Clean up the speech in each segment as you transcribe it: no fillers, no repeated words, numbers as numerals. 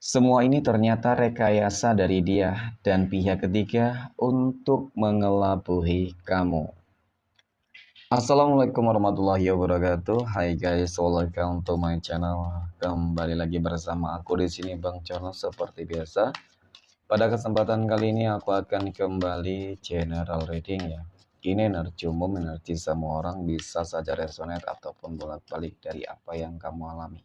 Semua ini ternyata rekayasa dari dia dan pihak ketiga untuk mengelabui kamu. Assalamualaikum warahmatullahi wabarakatuh. Hai guys, welcome to my channel. Kembali lagi bersama aku di sini Bang Chono seperti biasa. Pada kesempatan kali ini aku akan kembali general reading ya. Ini energi umum, energi semua orang bisa saja resonate ataupun bolak-balik dari apa yang kamu alami.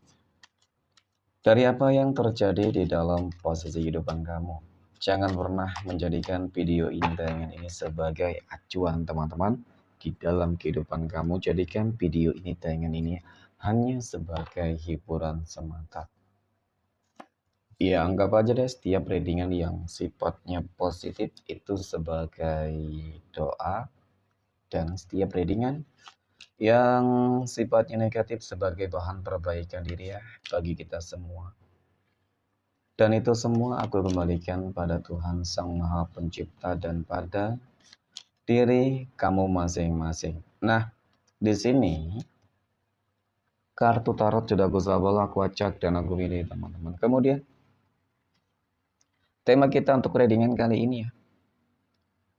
Dari apa yang terjadi di dalam posisi kehidupan kamu. Jangan pernah menjadikan video ini tayangan ini sebagai acuan teman-teman. Di dalam kehidupan kamu, jadikan video ini tayangan ini hanya sebagai hiburan semata. Ya, anggap aja deh setiap readingan yang sifatnya positif itu sebagai doa. Dan setiap readingan yang sifatnya negatif sebagai bahan perbaikan diri ya bagi kita semua. Dan itu semua aku kembalikan pada Tuhan Sang Maha Pencipta dan pada diri kamu masing-masing. Nah, di sini kartu tarot sudah aku sabel, aku acak dan aku pilih teman-teman. Kemudian tema kita untuk readingan kali ini ya.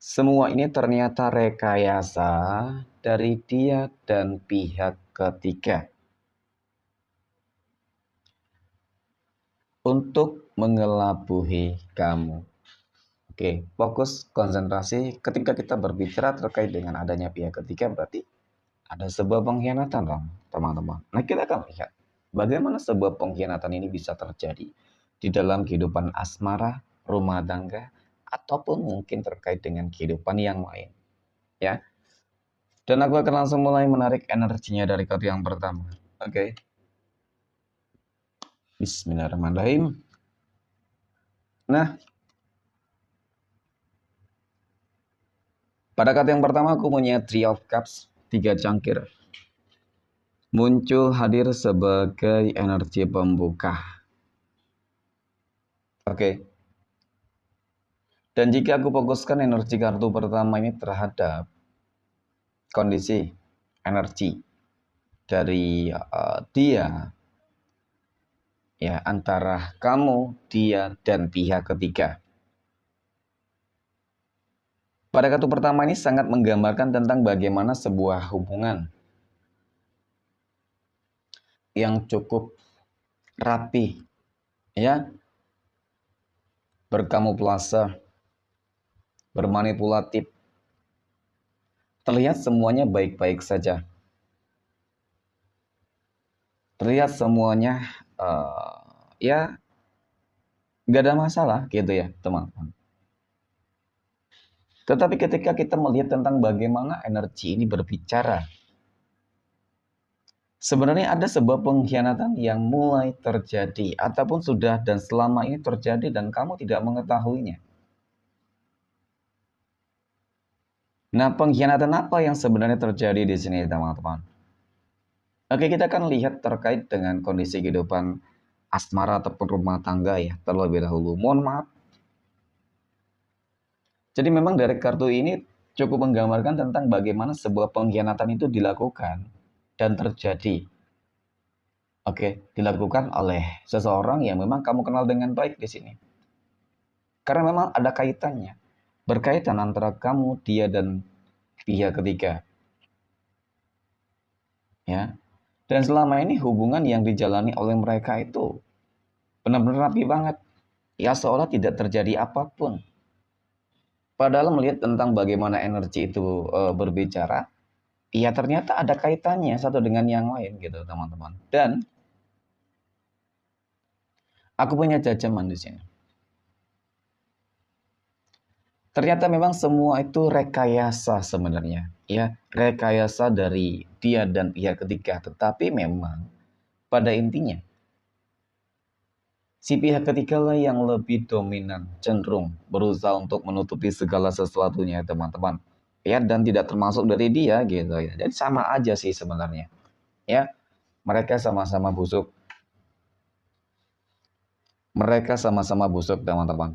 Semua ini ternyata rekayasa dari dia dan pihak ketiga untuk mengelabui kamu. Oke, fokus konsentrasi ketika kita berbicara terkait dengan adanya pihak ketiga berarti ada sebuah pengkhianatan dong, teman-teman. Nah, kita akan lihat bagaimana sebuah pengkhianatan ini bisa terjadi di dalam kehidupan asmara, rumah tangga, ataupun mungkin terkait dengan kehidupan yang lain. Ya, dan aku akan langsung mulai menarik energinya dari kartu yang pertama. Oke. Bismillahirrahmanirrahim. Nah, pada kartu yang pertama aku punya Three of Cups, 3 cangkir. Muncul hadir sebagai energi pembuka. Oke. Dan jika aku fokuskan energi kartu pertama ini terhadap kondisi energi dari dia ya antara kamu, dia dan pihak ketiga. Pada kartu pertama ini sangat menggambarkan tentang bagaimana sebuah hubungan yang cukup rapi ya, berkamuflase, bermanipulatif. Terlihat semuanya baik-baik saja. Terlihat semuanya ya nggak ada masalah gitu ya teman-teman. Tetapi ketika kita melihat tentang bagaimana energi ini berbicara, sebenarnya ada sebuah pengkhianatan yang mulai terjadi ataupun sudah dan selama ini terjadi dan kamu tidak mengetahuinya. Nah, pengkhianatan apa yang sebenarnya terjadi di sini teman-teman? Oke, kita akan lihat terkait dengan kondisi kehidupan asmara ataupun rumah tangga ya terlebih dahulu. Mohon maaf. Jadi memang dari kartu ini cukup menggambarkan tentang bagaimana sebuah pengkhianatan itu dilakukan dan terjadi. Oke, dilakukan oleh seseorang yang memang kamu kenal dengan baik di sini. Karena memang ada kaitannya. Berkaitan antara kamu, dia, dan pihak ketiga. Ya. Dan selama ini hubungan yang dijalani oleh mereka itu benar-benar rapi banget. Ya seolah tidak terjadi apapun. Padahal melihat tentang bagaimana energi itu berbicara, ya ternyata ada kaitannya satu dengan yang lain gitu teman-teman. Dan aku punya jajaman di sini. Ternyata memang semua itu rekayasa sebenarnya, ya rekayasa dari dia dan pihak ketiga. Tetapi memang pada intinya si pihak ketiga lah yang lebih dominan, cenderung berusaha untuk menutupi segala sesuatunya teman-teman. Ya dan tidak termasuk dari dia gitu ya. Jadi sama aja sih sebenarnya. Ya mereka sama-sama busuk. Mereka sama-sama busuk teman-teman.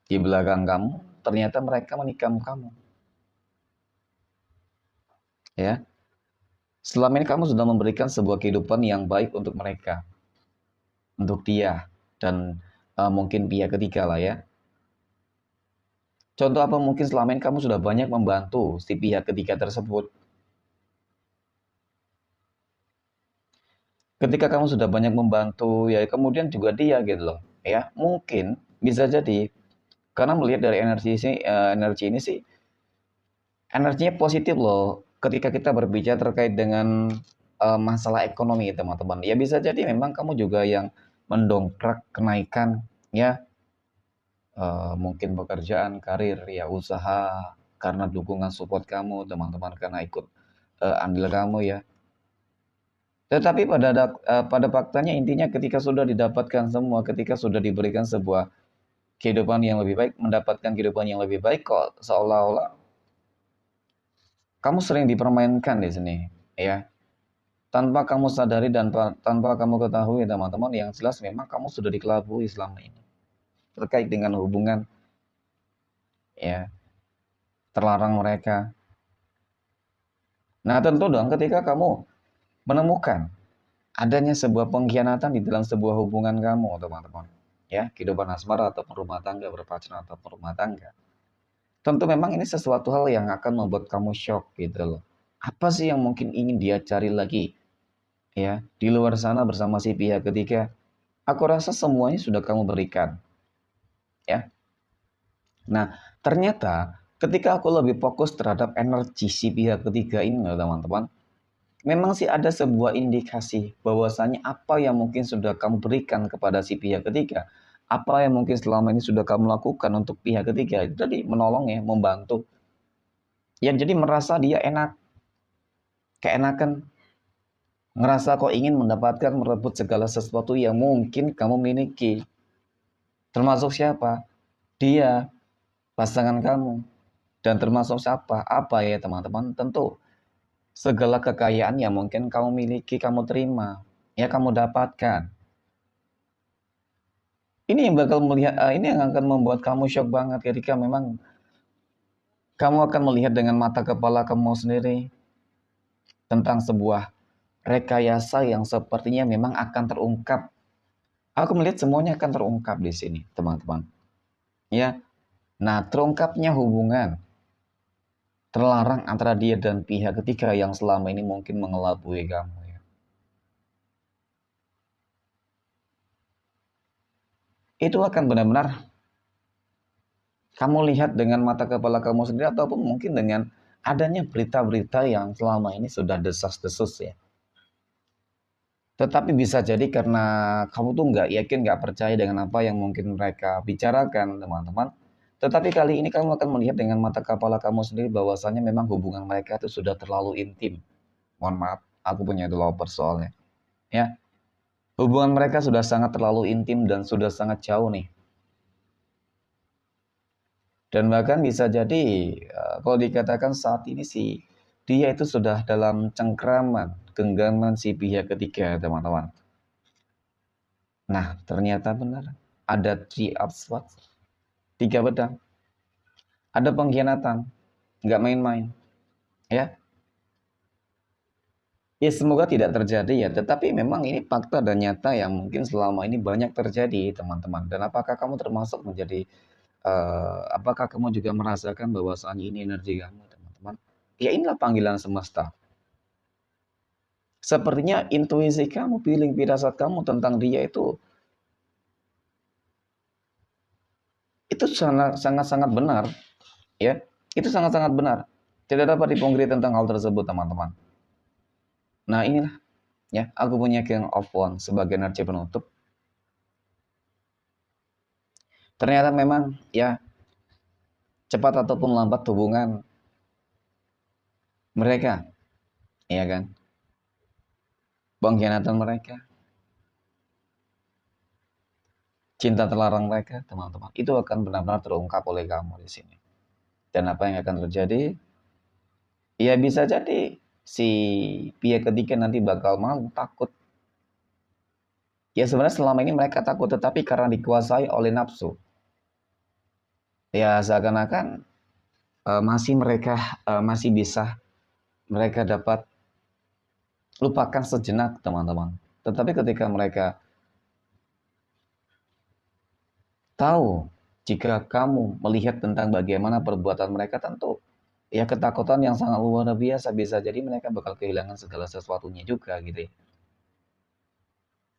Di belakang kamu, ternyata mereka menikam kamu. Ya, selama ini kamu sudah memberikan sebuah kehidupan yang baik untuk mereka. untuk dia dan mungkin pihak ketiga lah ya. Contoh apa, mungkin selama ini kamu sudah banyak membantu si pihak ketiga tersebut. Ketika kamu sudah banyak membantu ya, kemudian juga dia gitu loh ya, mungkin bisa jadi karena melihat dari energi ini sih, energinya positif loh ketika kita berbicara terkait dengan masalah ekonomi teman-teman. Ya bisa jadi memang kamu juga yang mendongkrak kenaikan ya, mungkin pekerjaan, karir, ya usaha, karena dukungan support kamu teman-teman, karena ikut andil kamu ya. Tetapi pada faktanya intinya ketika sudah didapatkan semua, ketika sudah diberikan sebuah kehidupan yang lebih baik, mendapatkan kehidupan yang lebih baik, kok seolah-olah kamu sering dipermainkan di sini, ya. Tanpa kamu sadari dan tanpa kamu ketahui, teman-teman, yang jelas memang kamu sudah dikelabui selama ini. Terkait dengan hubungan, ya, terlarang mereka. Nah, tentu dong ketika kamu menemukan adanya sebuah pengkhianatan di dalam sebuah hubungan kamu, teman-teman. Ya, kehidupan asmara ataupun rumah tangga, berpacaran ataupun rumah tangga. Tentu memang ini sesuatu hal yang akan membuat kamu shock gitu loh. Apa sih yang mungkin ingin dia cari lagi ya di luar sana bersama si pihak ketiga? Aku rasa semuanya sudah kamu berikan ya. Nah, ternyata ketika aku lebih fokus terhadap energi si pihak ketiga ini teman-teman, memang sih ada sebuah indikasi bahwasanya apa yang mungkin sudah kamu berikan kepada si pihak ketiga, apa yang mungkin selama ini sudah kamu lakukan untuk pihak ketiga, itu tadi menolong ya, membantu. Ya jadi merasa dia enak, keenakan, ngerasa kok ingin mendapatkan, merebut segala sesuatu yang mungkin kamu miliki. Termasuk siapa? Dia, pasangan kamu. Dan termasuk siapa? Apa ya teman-teman? Tentu segala kekayaan yang mungkin kamu miliki, kamu terima, ya kamu dapatkan. Ini yang bakal melihat, ini yang akan membuat kamu shock banget ketika memang kamu akan melihat dengan mata kepala kamu sendiri tentang sebuah rekayasa yang sepertinya memang akan terungkap. Aku melihat semuanya akan terungkap di sini, teman-teman. Ya, nah terungkapnya hubungan terlarang antara dia dan pihak ketiga yang selama ini mungkin mengelabui kamu. Ya. Itu akan benar-benar kamu lihat dengan mata kepala kamu sendiri ataupun mungkin dengan adanya berita-berita yang selama ini sudah desas-desus ya. Tetapi bisa jadi karena kamu tuh nggak yakin, nggak percaya dengan apa yang mungkin mereka bicarakan, teman-teman. Tetapi kali ini kamu akan melihat dengan mata kepala kamu sendiri bahwasanya memang hubungan mereka itu sudah terlalu intim. Mohon maaf, aku punya itu loper soalnya. Ya, hubungan mereka sudah sangat terlalu intim dan sudah sangat jauh nih. Dan bahkan bisa jadi kalau dikatakan saat ini sih dia itu sudah dalam cengkraman, genggaman si pihak ketiga, teman-teman. Nah, ternyata benar. Ada three of swords, tiga pedang. Ada pengkhianatan, nggak main-main. Ya, ya semoga tidak terjadi ya. Tetapi memang ini fakta dan nyata yang mungkin selama ini banyak terjadi, teman-teman. Dan apakah kamu termasuk menjadi, apakah kamu juga merasakan bahwasanya ini energi kamu, teman-teman? Ya inilah panggilan semesta. Sepertinya intuisi kamu, feeling firasat kamu tentang dia itu sangat benar, ya. Itu sangat-sangat benar. Tidak dapat dipungkiri tentang hal tersebut, teman-teman. Nah, inilah ya, aku punya King of Wands sebagai energi penutup. Ternyata memang ya cepat ataupun lambat hubungan mereka, ya kan? Pengkhianatan mereka, cinta terlarang mereka, teman-teman. Itu akan benar-benar terungkap oleh kamu di sini. Dan apa yang akan terjadi? Ya bisa jadi si pihak ketiga nanti bakal malu, takut. Ya sebenarnya selama ini mereka takut, tetapi karena dikuasai oleh nafsu. Ya seakan-akan masih bisa mereka dapat lupakan sejenak, teman-teman. Tetapi ketika mereka tahu jika kamu melihat tentang bagaimana perbuatan mereka, tentu ya ketakutan yang sangat luar biasa, bisa jadi mereka bakal kehilangan segala sesuatunya juga gitu ya.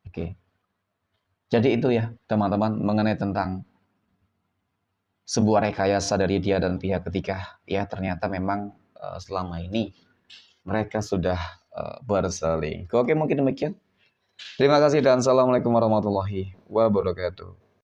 Oke. Jadi itu ya teman-teman mengenai tentang sebuah rekayasa dari dia dan pihak ketiga, ya ternyata memang selama ini mereka sudah berselingkuh. Oke, mungkin demikian. Terima kasih dan assalamualaikum warahmatullahi wabarakatuh.